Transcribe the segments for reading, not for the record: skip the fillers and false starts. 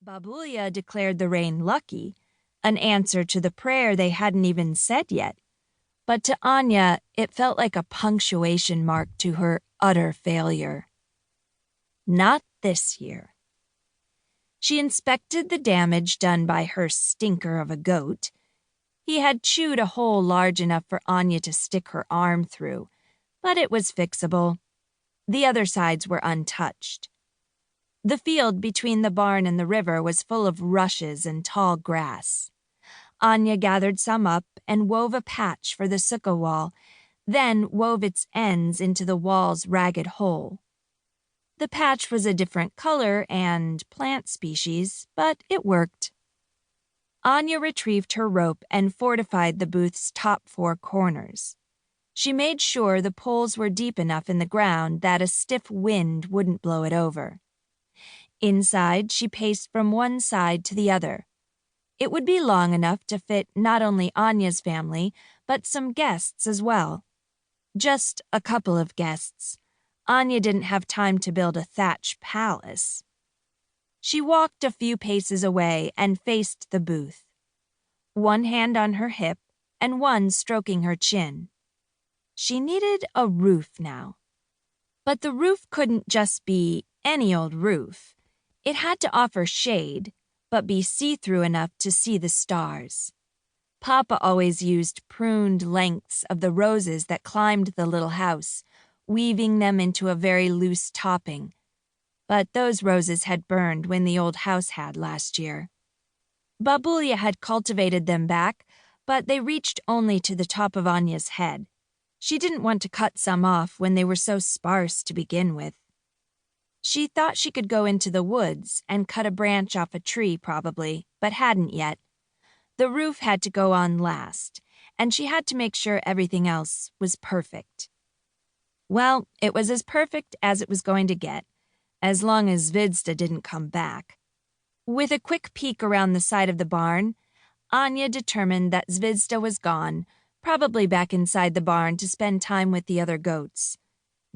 Babulia declared the rain lucky, an answer to the prayer they hadn't even said yet. But to Anya, it felt like a punctuation mark to her utter failure. Not this year. She inspected the damage done by her stinker of a goat. He had chewed a hole large enough for Anya to stick her arm through, but it was fixable. The other sides were untouched. The field between the barn and the river was full of rushes and tall grass. Anya gathered some up and wove a patch for the sukkah wall, then wove its ends into the wall's ragged hole. The patch was a different color and plant species, but it worked. Anya retrieved her rope and fortified the booth's top 4 corners. She made sure the poles were deep enough in the ground that a stiff wind wouldn't blow it over. Inside, she paced from one side to the other. It would be long enough to fit not only Anya's family, but some guests as well. Just a couple of guests. Anya didn't have time to build a thatch palace. She walked a few paces away and faced the booth, one hand on her hip and one stroking her chin. She needed a roof now. But the roof couldn't just be any old roof. It had to offer shade, but be see-through enough to see the stars. Papa always used pruned lengths of the roses that climbed the little house, weaving them into a very loose topping. But those roses had burned when the old house had last year. Babulia had cultivated them back, but they reached only to the top of Anya's head. She didn't want to cut some off when they were so sparse to begin with. She thought she could go into the woods and cut a branch off a tree probably, but hadn't yet. The roof had to go on last, and she had to make sure everything else was perfect. Well, it was as perfect as it was going to get, as long as Zvezda didn't come back. With a quick peek around the side of the barn, Anya determined that Zvezda was gone, probably back inside the barn to spend time with the other goats.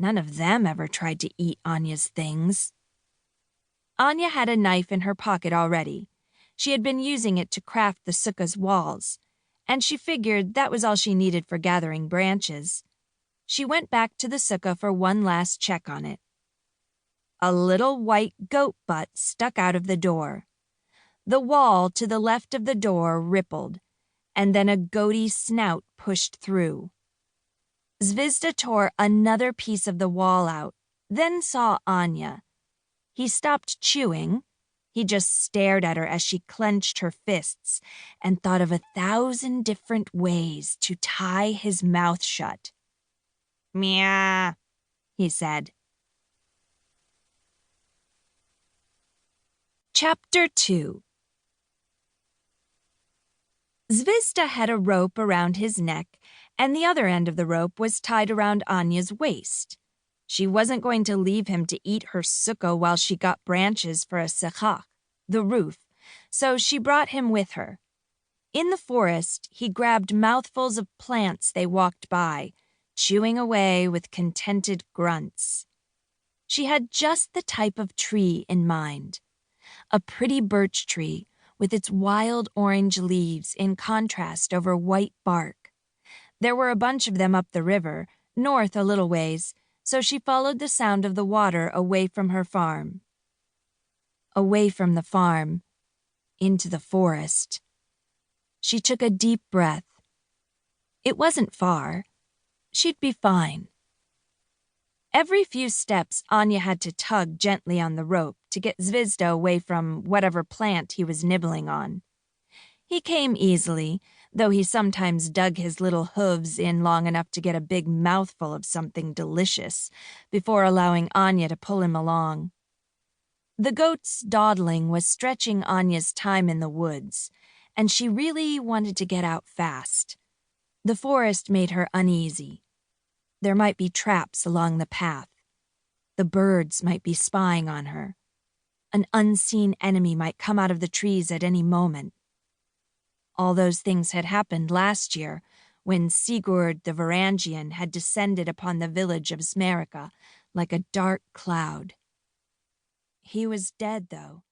None of them ever tried to eat Anya's things. Anya had a knife in her pocket already. She had been using it to craft the sukkah's walls, and she figured that was all she needed for gathering branches. She went back to the sukkah for one last check on it. A little white goat butt stuck out of the door. The wall to the left of the door rippled, and then a goaty snout pushed through. Zvezda tore another piece of the wall out, then saw Anya. He stopped chewing. He just stared at her as she clenched her fists and thought of 1,000 different ways to tie his mouth shut. "Meow," he said. Chapter 2. Zvezda had a rope around his neck, and the other end of the rope was tied around Anya's waist. She wasn't going to leave him to eat her sukkah while she got branches for a sechach, the roof, so she brought him with her. In the forest, he grabbed mouthfuls of plants they walked by, chewing away with contented grunts. She had just the type of tree in mind. A pretty birch tree with its wild orange leaves in contrast over white bark. There were a bunch of them up the river, north a little ways, so she followed the sound of the water away from her farm. Away from the farm, into the forest. She took a deep breath. It wasn't far. She'd be fine. Every few steps, Anya had to tug gently on the rope to get Zvezda away from whatever plant he was nibbling on. He came easily, though he sometimes dug his little hooves in long enough to get a big mouthful of something delicious before allowing Anya to pull him along. The goat's dawdling was stretching Anya's time in the woods, and she really wanted to get out fast. The forest made her uneasy. There might be traps along the path. The birds might be spying on her. An unseen enemy might come out of the trees at any moment. All those things had happened last year, when Sigurd the Varangian had descended upon the village of Zmeyreka like a dark cloud. He was dead, though.